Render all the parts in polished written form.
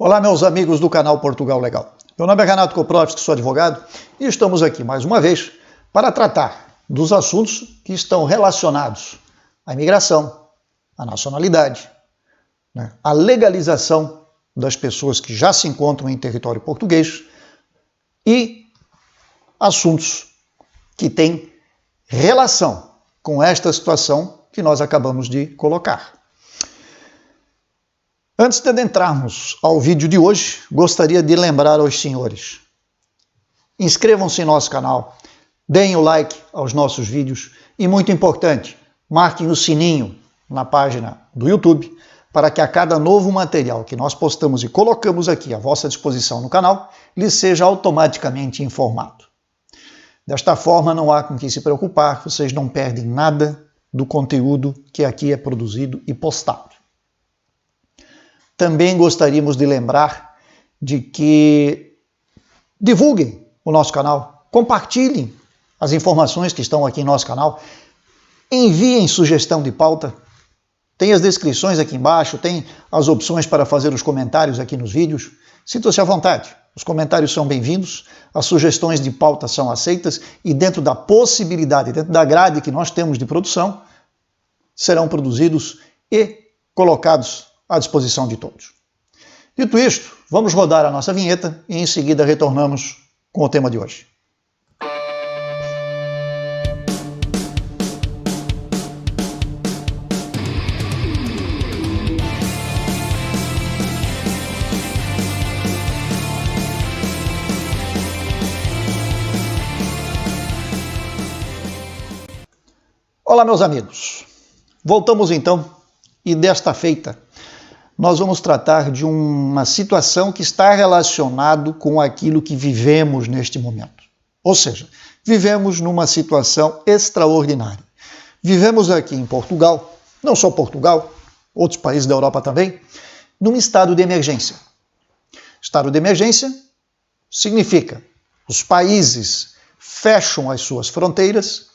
Olá, meus amigos do canal Portugal Legal. Meu nome é Renato Koprowski, sou advogado, e estamos aqui mais uma vez para tratar dos assuntos que estão relacionados à imigração, à nacionalidade, à legalização das pessoas que já se encontram em território português e assuntos que têm relação com esta situação que nós acabamos de colocar. Antes de adentrarmos ao vídeo de hoje, gostaria de lembrar aos senhores: inscrevam-se em nosso canal, deem o like aos nossos vídeos e, muito importante, marquem o sininho na página do YouTube para que a cada novo material que nós postamos e colocamos aqui à vossa disposição no canal, lhe seja automaticamente informado. Desta forma, não há com que se preocupar, vocês não perdem nada do conteúdo que aqui é produzido e postado. Também gostaríamos de lembrar de que divulguem o nosso canal, compartilhem as informações que estão aqui em nosso canal, enviem sugestão de pauta, tem as descrições aqui embaixo, tem as opções para fazer os comentários aqui nos vídeos. Sinta-se à vontade, os comentários são bem-vindos, as sugestões de pauta são aceitas e dentro da possibilidade, dentro da grade que nós temos de produção, serão produzidos e colocados à disposição de todos. Dito isto, vamos rodar a nossa vinheta e em seguida retornamos com o tema de hoje. Olá, meus amigos. Voltamos então e desta feita nós vamos tratar de uma situação que está relacionado com aquilo que vivemos neste momento. Ou seja, vivemos numa situação extraordinária. Vivemos aqui em Portugal, não só Portugal, outros países da Europa também, num estado de emergência. Estado de emergência significa os países fecham as suas fronteiras,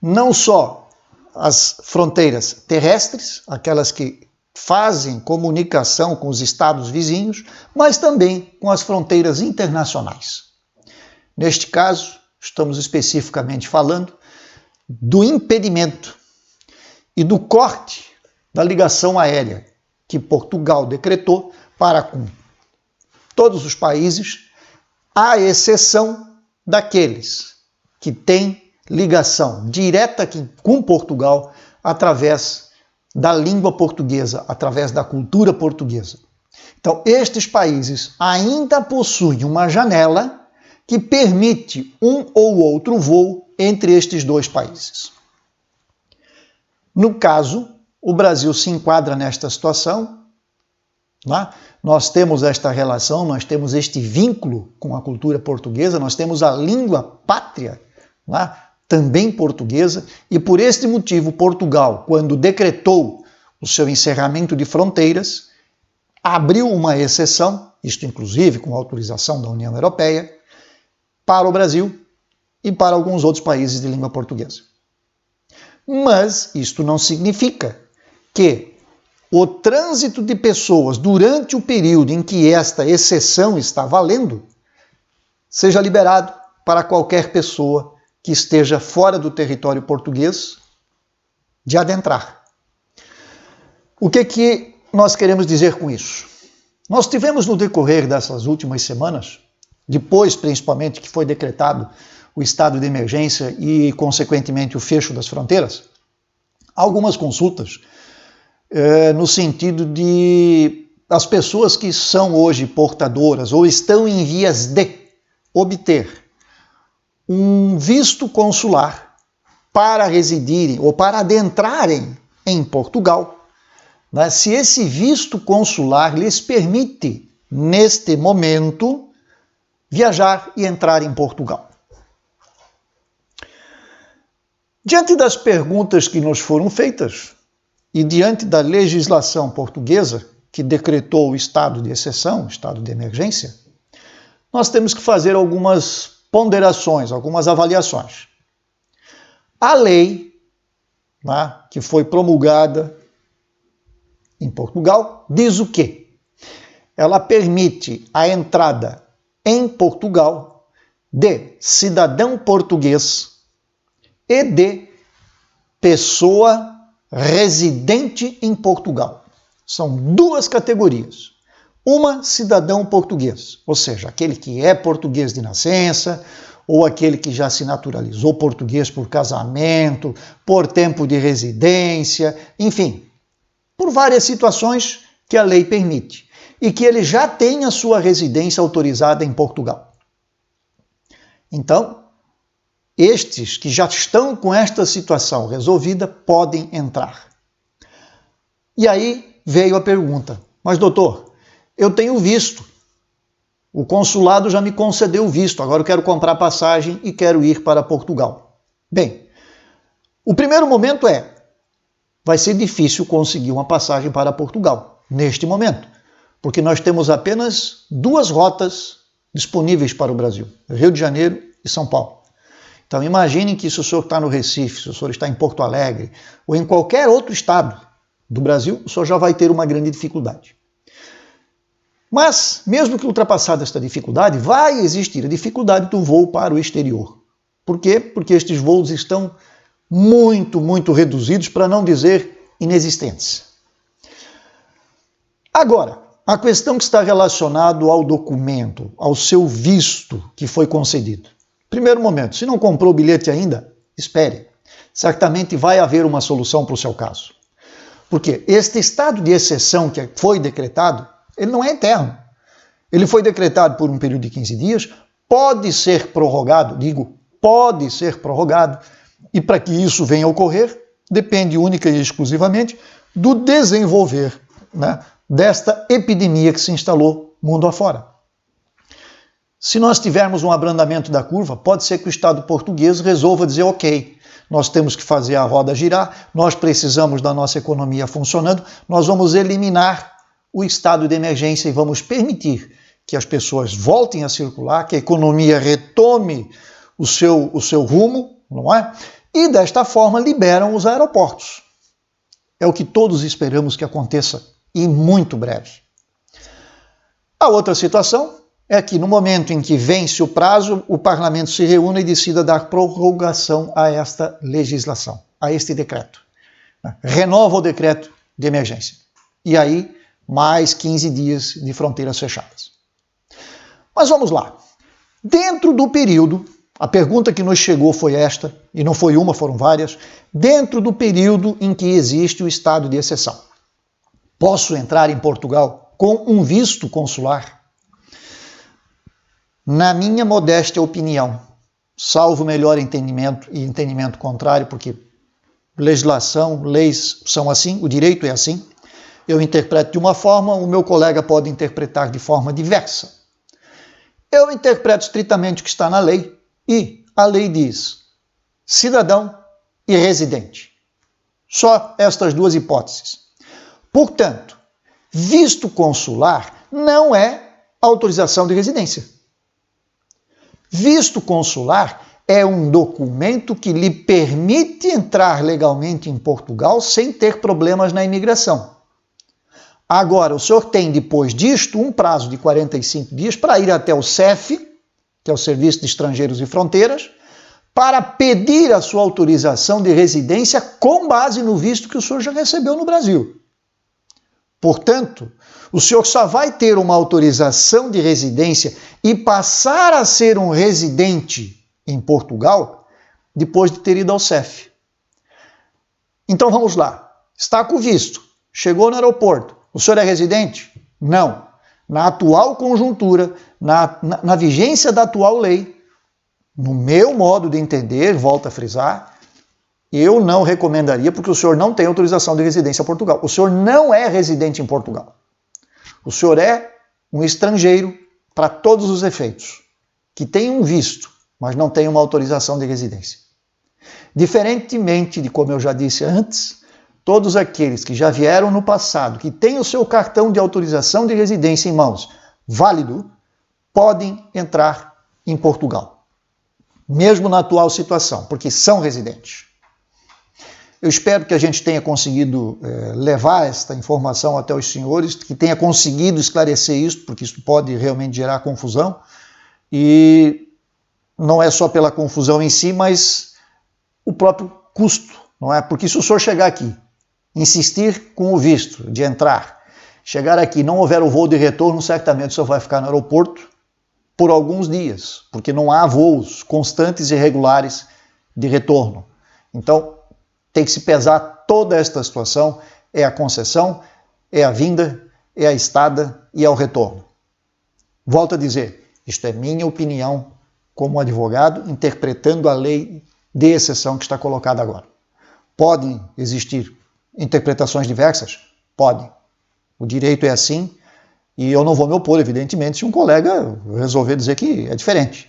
não só as fronteiras terrestres, aquelas que fazem comunicação com os estados vizinhos, mas também com as fronteiras internacionais. Neste caso, estamos especificamente falando do impedimento e do corte da ligação aérea que Portugal decretou para com todos os países, à exceção daqueles que têm ligação direta com Portugal através da língua portuguesa, através da cultura portuguesa. Então, estes países ainda possuem uma janela que permite um ou outro voo entre estes dois países. No caso, o Brasil se enquadra nesta situação. Nós temos esta relação, nós temos este vínculo com a cultura portuguesa, nós temos a língua pátria, também portuguesa, e por este motivo Portugal, quando decretou o seu encerramento de fronteiras, abriu uma exceção, isto inclusive com autorização da União Europeia, para o Brasil e para alguns outros países de língua portuguesa. Mas isto não significa que o trânsito de pessoas durante o período em que esta exceção está valendo seja liberado para qualquer pessoa que esteja fora do território português de adentrar. O que nós queremos dizer com isso? Nós tivemos no decorrer dessas últimas semanas, depois principalmente que foi decretado o estado de emergência e, consequentemente, o fecho das fronteiras, algumas consultas no sentido de as pessoas que são hoje portadoras ou estão em vias de obter um visto consular para residirem ou para adentrarem em Portugal, se esse visto consular lhes permite, neste momento, viajar e entrar em Portugal. Diante das perguntas que nos foram feitas e diante da legislação portuguesa que decretou o estado de exceção, estado de emergência, nós temos que fazer algumas ponderações, algumas avaliações. A lei, que foi promulgada em Portugal, diz o quê? ela permite a entrada em Portugal de cidadão português e de pessoa residente em Portugal. São duas categorias. Uma, cidadão português, ou seja, aquele que é português de nascença, ou aquele que já se naturalizou português por casamento, por tempo de residência, enfim, por várias situações que a lei permite, e que ele já tem a sua residência autorizada em Portugal. Então, estes que já estão com esta situação resolvida podem entrar. E aí veio a pergunta, mas doutor, eu tenho visto, o consulado já me concedeu o visto, agora eu quero comprar passagem e quero ir para Portugal. Bem, o primeiro momento vai ser difícil conseguir uma passagem para Portugal, neste momento, porque nós temos apenas duas rotas disponíveis para o Brasil, Rio de Janeiro e São Paulo. Então imaginem que se o senhor está no Recife, se o senhor está em Porto Alegre, ou em qualquer outro estado do Brasil, o senhor já vai ter uma grande dificuldade. Mas, mesmo que ultrapassada esta dificuldade, vai existir a dificuldade do voo para o exterior. Por quê? Porque estes voos estão muito reduzidos, para não dizer inexistentes. Agora, a questão que está relacionada ao documento, ao seu visto que foi concedido. Primeiro momento, se não comprou o bilhete ainda, espere. Certamente vai haver uma solução para o seu caso. Porque este estado de exceção que foi decretado, ele não é eterno. Ele foi decretado por um período de 15 dias, pode ser prorrogado, pode ser prorrogado, e para que isso venha a ocorrer, depende única e exclusivamente do desenvolver, desta epidemia que se instalou mundo afora. Se nós tivermos um abrandamento da curva, pode ser que o Estado português resolva dizer, ok, nós temos que fazer a roda girar, nós precisamos da nossa economia funcionando, nós vamos eliminar o estado de emergência e vamos permitir que as pessoas voltem a circular, que a economia retome o seu rumo, não é? E desta forma liberam os aeroportos. É o que todos esperamos que aconteça e muito breve. A outra situação é que no momento em que vence o prazo, o parlamento se reúne e decida dar prorrogação a esta legislação, a este decreto. Renova o decreto de emergência. E aí, mais 15 dias de fronteiras fechadas. Mas vamos lá. Dentro do período, a pergunta que nos chegou foi esta, e não foi uma, foram várias, dentro do período em que existe o estado de exceção, posso entrar em Portugal com um visto consular? Na minha modesta opinião, salvo melhor entendimento e entendimento contrário, porque legislação, leis são assim, o direito é assim, eu interpreto de uma forma, o meu colega pode interpretar de forma diversa. Eu interpreto estritamente o que está na lei, e a lei diz cidadão e residente. Só estas duas hipóteses. Portanto, visto consular não é autorização de residência. Visto consular é um documento que lhe permite entrar legalmente em Portugal sem ter problemas na imigração. Agora, o senhor tem, depois disto, um prazo de 45 dias para ir até o CEF, que é o Serviço de Estrangeiros e Fronteiras, para pedir a sua autorização de residência com base no visto que o senhor já recebeu no Brasil. Portanto, o senhor só vai ter uma autorização de residência e passar a ser um residente em Portugal depois de ter ido ao CEF. Então vamos lá. Está com o visto, chegou no aeroporto. O senhor é residente? Não. Na atual conjuntura, na vigência da atual lei, no meu modo de entender, volto a frisar, eu não recomendaria, porque o senhor não tem autorização de residência em Portugal. O senhor não é residente em Portugal. O senhor é um estrangeiro para todos os efeitos, que tem um visto, mas não tem uma autorização de residência. Diferentemente de como eu já disse antes, todos aqueles que já vieram no passado, que têm o seu cartão de autorização de residência em mãos válido, podem entrar em Portugal, mesmo na atual situação, porque são residentes. Eu espero que a gente tenha conseguido levar esta informação até os senhores, que tenha conseguido esclarecer isso, porque isso pode realmente gerar confusão. E não é só pela confusão em si, mas o próprio custo, não é? Porque se o senhor chegar aqui, insistir com o visto de entrar, chegar aqui, não houver o voo de retorno, certamente o senhor vai ficar no aeroporto por alguns dias, porque não há voos constantes e regulares de retorno. Então, tem que se pesar toda esta situação, é a concessão, é a vinda, é a estada e é o retorno. Volto a dizer, isto é minha opinião como advogado, interpretando a lei de exceção que está colocada agora. Podem existir interpretações diversas? Podem. O direito é assim e eu não vou me opor, evidentemente, se um colega resolver dizer que é diferente.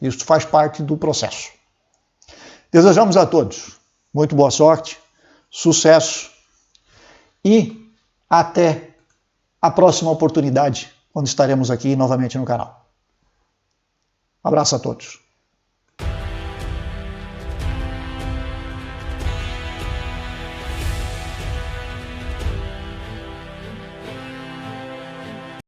Isso faz parte do processo. Desejamos a todos muito boa sorte, sucesso e até a próxima oportunidade, quando estaremos aqui novamente no canal. Um abraço a todos.